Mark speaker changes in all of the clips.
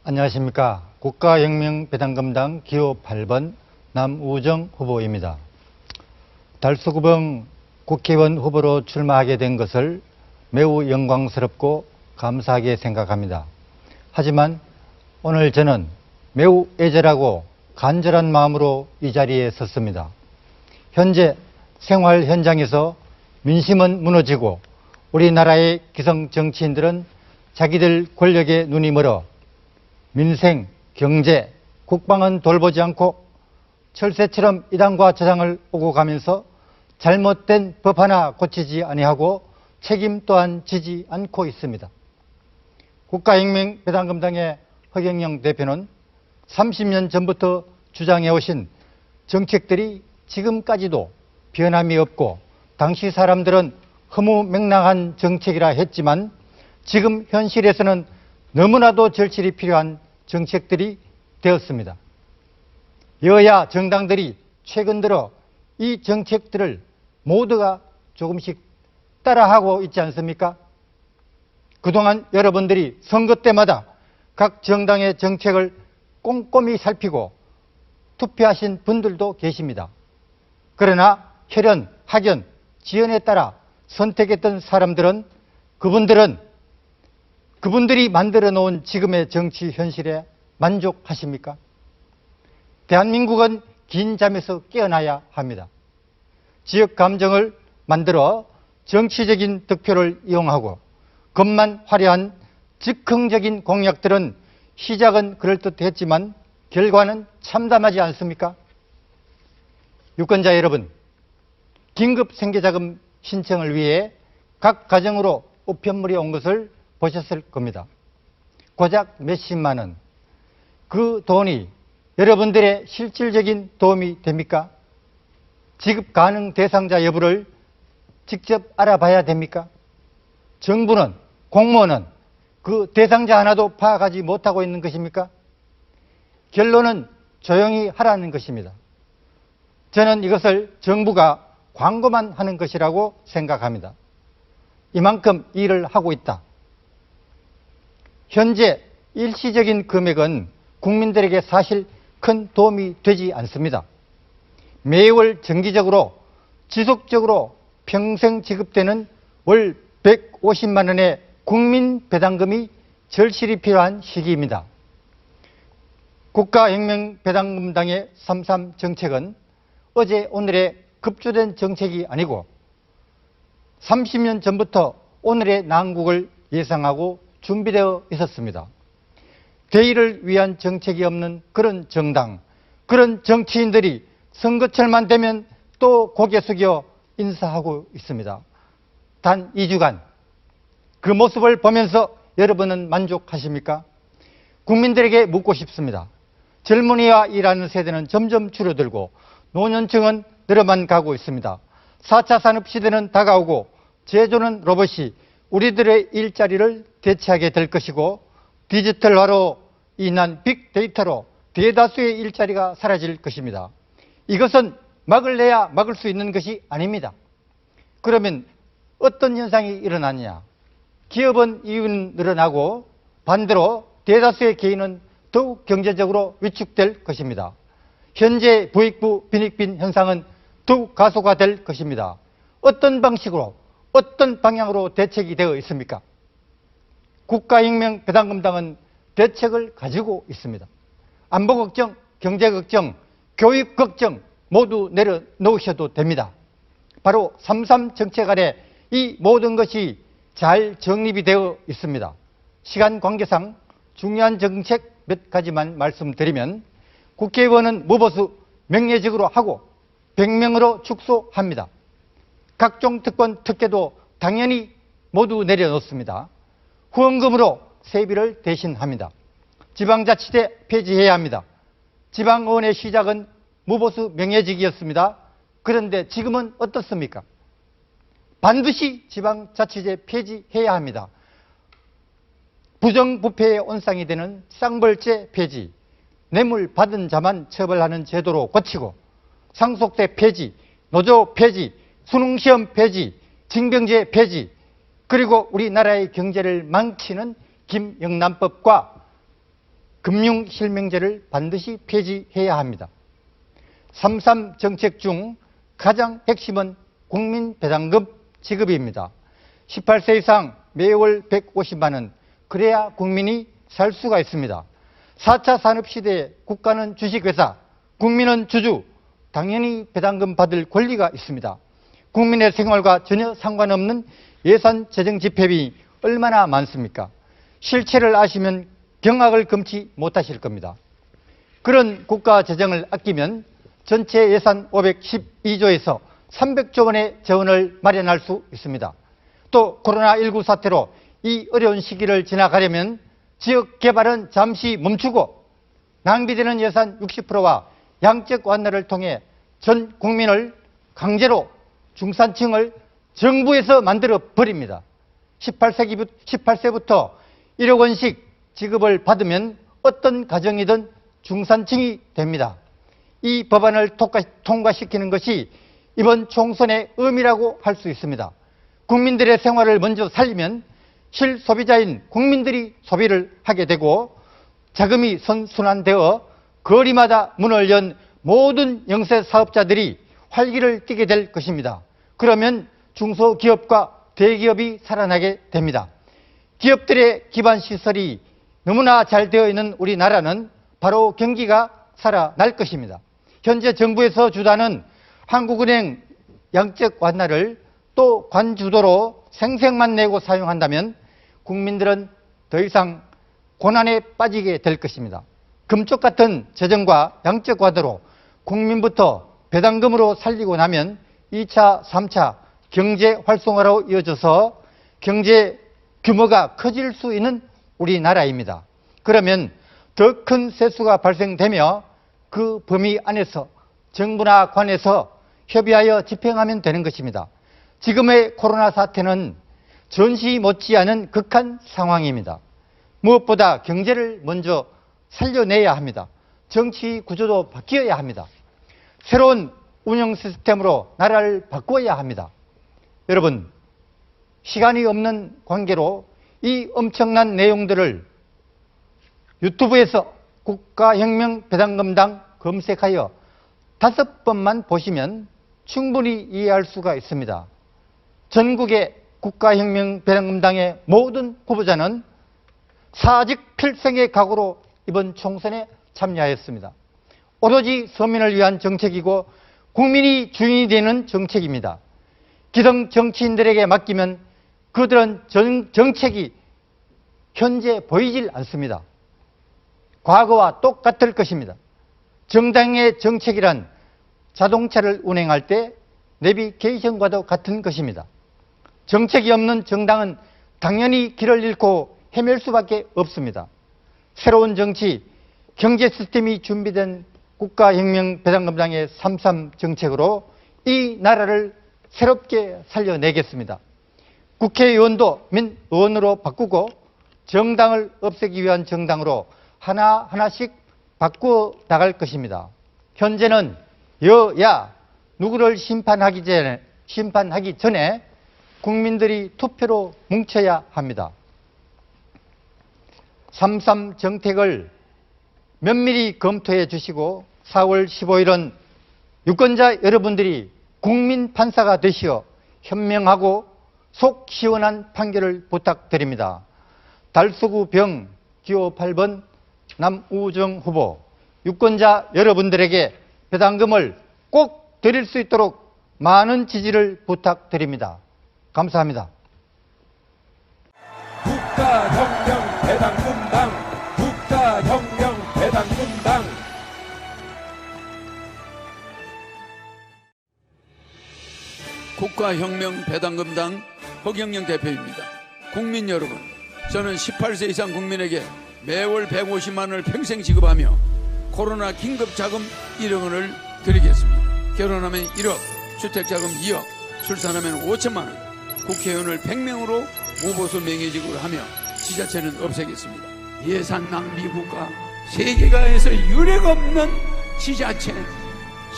Speaker 1: 안녕하십니까. 국가혁명배당금당 기호 8번 남우정 후보입니다. 달수구봉 국회의원 후보로 출마하게 된 것을 매우 영광스럽고 감사하게 생각합니다. 하지만 오늘 저는 매우 애절하고 간절한 마음으로 이 자리에 섰습니다. 현재 생활 현장에서 민심은 무너지고 우리나라의 기성 정치인들은 자기들 권력에 눈이 멀어 민생, 경제, 국방은 돌보지 않고 철새처럼 이당과 저당을 오고 가면서 잘못된 법 하나 고치지 아니하고 책임 또한 지지 않고 있습니다. 국가혁명배당금당의 허경영 대표는 30년 전부터 주장해오신 정책들이 지금까지도 변함이 없고 당시 사람들은 허무맹랑한 정책이라 했지만 지금 현실에서는 너무나도 절실히 필요한 정책들이 되었습니다. 여야 정당들이 최근 들어 이 정책들을 모두가 조금씩 따라하고 있지 않습니까? 그동안 여러분들이 선거 때마다 각 정당의 정책을 꼼꼼히 살피고 투표하신 분들도 계십니다. 그러나 혈연, 학연, 지연에 따라 선택했던 사람들은 그분들이 만들어 놓은 지금의 정치 현실에 만족하십니까? 대한민국은 긴 잠에서 깨어나야 합니다. 지역 감정을 만들어 정치적인 득표를 이용하고 겉만 화려한 즉흥적인 공약들은 시작은 그럴듯했지만 결과는 참담하지 않습니까? 유권자 여러분, 긴급 생계자금 신청을 위해 각 가정으로 우편물이 온 것을 보셨을 겁니다. 고작 몇십만 원. 그 돈이 여러분들의 실질적인 도움이 됩니까? 지급 가능 대상자 여부를 직접 알아봐야 됩니까? 정부는, 공무원은 그 대상자 하나도 파악하지 못하고 있는 것입니까? 결론은 조용히 하라는 것입니다. 저는 이것을 정부가 광고만 하는 것이라고 생각합니다. 이만큼 일을 하고 있다. 현재 일시적인 금액은 국민들에게 사실 큰 도움이 되지 않습니다. 매월 정기적으로 지속적으로 평생 지급되는 월 150만 원의 국민배당금이 절실히 필요한 시기입니다. 국가혁명배당금당의 33 정책은 어제 오늘의 급조된 정책이 아니고 30년 전부터 오늘의 난국을 예상하고 준비되어 있었습니다. 대의를 위한 정책이 없는 그런 정당, 그런 정치인들이 선거철만 되면 또 고개 숙여 인사하고 있습니다. 단 2주간 그 모습을 보면서 여러분은 만족하십니까? 국민들에게 묻고 싶습니다. 젊은이와 일하는 세대는 점점 줄어들고 노년층은 늘어만 가고 있습니다. 4차 산업시대는 다가오고 제조는 로봇이 우리들의 일자리를 대체하게 될 것이고 디지털화로 인한 빅데이터로 대다수의 일자리가 사라질 것입니다. 이것은 막을래야 막을 수 있는 것이 아닙니다. 그러면 어떤 현상이 일어나느냐? 기업은 이윤 늘어나고 반대로 대다수의 개인은 더욱 경제적으로 위축될 것입니다. 현재 부익부 빈익빈 현상은 더욱 가속화될 것입니다. 어떤 방식으로 어떤 방향으로 대책이 되어 있습니까? 국가혁명배당금당은 대책을 가지고 있습니다. 안보 걱정, 경제 걱정, 교육 걱정 모두 내려놓으셔도 됩니다. 바로 33 정책 아래 이 모든 것이 잘 정립이 되어 있습니다. 시간 관계상 중요한 정책 몇 가지만 말씀드리면 국회의원은 무보수 명예직으로 하고 100명으로 축소합니다. 각종 특권, 특혜도 당연히 모두 내려놓습니다. 후원금으로 세비를 대신합니다. 지방자치대 폐지해야 합니다. 지방의원의 시작은 무보수 명예직이었습니다. 그런데 지금은 어떻습니까? 반드시 지방자치제 폐지해야 합니다. 부정부패의 온상이 되는 쌍벌제 폐지, 뇌물 받은 자만 처벌하는 제도로 고치고 상속세 폐지, 노조 폐지, 수능시험 폐지, 징병제 폐지, 그리고 우리나라의 경제를 망치는 김영란법과 금융실명제를 반드시 폐지해야 합니다. 3.3 정책 중 가장 핵심은 국민배당금 지급입니다. 18세 이상 매월 150만 원, 그래야 국민이 살 수가 있습니다. 4차 산업시대에 국가는 주식회사, 국민은 주주, 당연히 배당금 받을 권리가 있습니다. 국민의 생활과 전혀 상관없는 예산 재정 집행이 얼마나 많습니까? 실체를 아시면 경악을 금치 못하실 겁니다. 그런 국가 재정을 아끼면 전체 예산 512조에서 300조 원의 재원을 마련할 수 있습니다. 또 코로나19 사태로 이 어려운 시기를 지나가려면 지역 개발은 잠시 멈추고 낭비되는 예산 60%와 양적 완화를 통해 전 국민을 강제로 중산층을 정부에서 만들어 버립니다. 18세부터 1억 원씩 지급을 받으면 어떤 가정이든 중산층이 됩니다. 이 법안을 통과시키는 것이 이번 총선의 의미라고 할 수 있습니다. 국민들의 생활을 먼저 살리면 실소비자인 국민들이 소비를 하게 되고 자금이 선순환되어 거리마다 문을 연 모든 영세 사업자들이 활기를 띠게 될 것입니다. 그러면 중소기업과 대기업이 살아나게 됩니다. 기업들의 기반 시설이 너무나 잘 되어 있는 우리나라는 바로 경기가 살아날 것입니다. 현재 정부에서 주도하는 한국은행 양적 완화를 또 관주도로 생색만 내고 사용한다면 국민들은 더 이상 고난에 빠지게 될 것입니다. 금쪽 같은 재정과 양적 완화로 국민부터 배당금으로 살리고 나면 2차, 3차 경제 활성화로 이어져서 경제 규모가 커질 수 있는 우리나라입니다. 그러면 더 큰 세수가 발생되며 그 범위 안에서 정부나 관에서 협의하여 집행하면 되는 것입니다. 지금의 코로나 사태는 전시 못지않은 극한 상황입니다. 무엇보다 경제를 먼저 살려내야 합니다. 정치 구조도 바뀌어야 합니다. 새로운 운영 시스템으로 나라를 바꾸어야 합니다. 여러분, 시간이 없는 관계로 이 엄청난 내용들을 유튜브에서 국가혁명배당금당 검색하여 5번만 보시면 충분히 이해할 수가 있습니다. 전국의 국가혁명배당금당의 모든 후보자는 사직 필생의 각오로 이번 총선에 참여하였습니다. 오로지 서민을 위한 정책이고 국민이 주인이 되는 정책입니다. 기성 정치인들에게 맡기면 그들은 정책이 현재 보이질 않습니다. 과거와 똑같을 것입니다. 정당의 정책이란 자동차를 운행할 때 내비게이션과도 같은 것입니다. 정책이 없는 정당은 당연히 길을 잃고 헤맬 수밖에 없습니다. 새로운 정치, 경제 시스템이 준비된 국가혁명배당금당의 3.3 정책으로 이 나라를 새롭게 살려내겠습니다. 국회의원도 민의원으로 바꾸고 정당을 없애기 위한 정당으로 하나하나씩 바꾸어 나갈 것입니다. 현재는 여야 누구를 심판하기 전에 국민들이 투표로 뭉쳐야 합니다. 3.3 정책을 면밀히 검토해 주시고 4월 15일은 유권자 여러분들이 국민 판사가 되시어 현명하고 속 시원한 판결을 부탁드립니다. 달서구 병 기호 8번 남우정 후보, 유권자 여러분들에게 배당금을 꼭 드릴 수 있도록 많은 지지를 부탁드립니다. 감사합니다.
Speaker 2: 국가혁명배당금당, 국가혁명배당금당.
Speaker 3: 국가혁명배당금당 허경영 대표입니다. 국민 여러분, 저는 18세 이상 국민에게 매월 150만 원을 평생 지급하며 코로나 긴급자금 1억 원을 드리겠습니다. 결혼하면 1억, 주택자금 2억, 출산하면 5천만 원, 국회의원을 100명으로 무보수 명예직으로 하며 지자체는 없애겠습니다. 예산 낭비 국가, 세계가에서 유례 없는 지자체,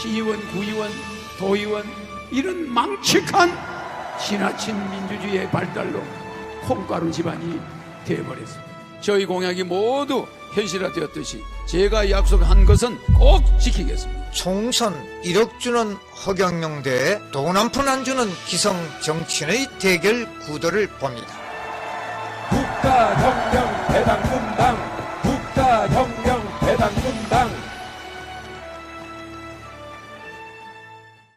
Speaker 3: 시의원, 구의원, 도의원, 이런 망측한 지나친 민주주의의 발달로 콩가루 집안이 되어버렸습니다. 저희 공약이 모두 현실화되었듯이 제가 약속한 것은 꼭 지키겠습니다.
Speaker 2: 총선 1억 주는 허경영 대 돈 한 푼 안 주는 기성 정치인의 대결 구도를 봅니다.
Speaker 4: 국가 경제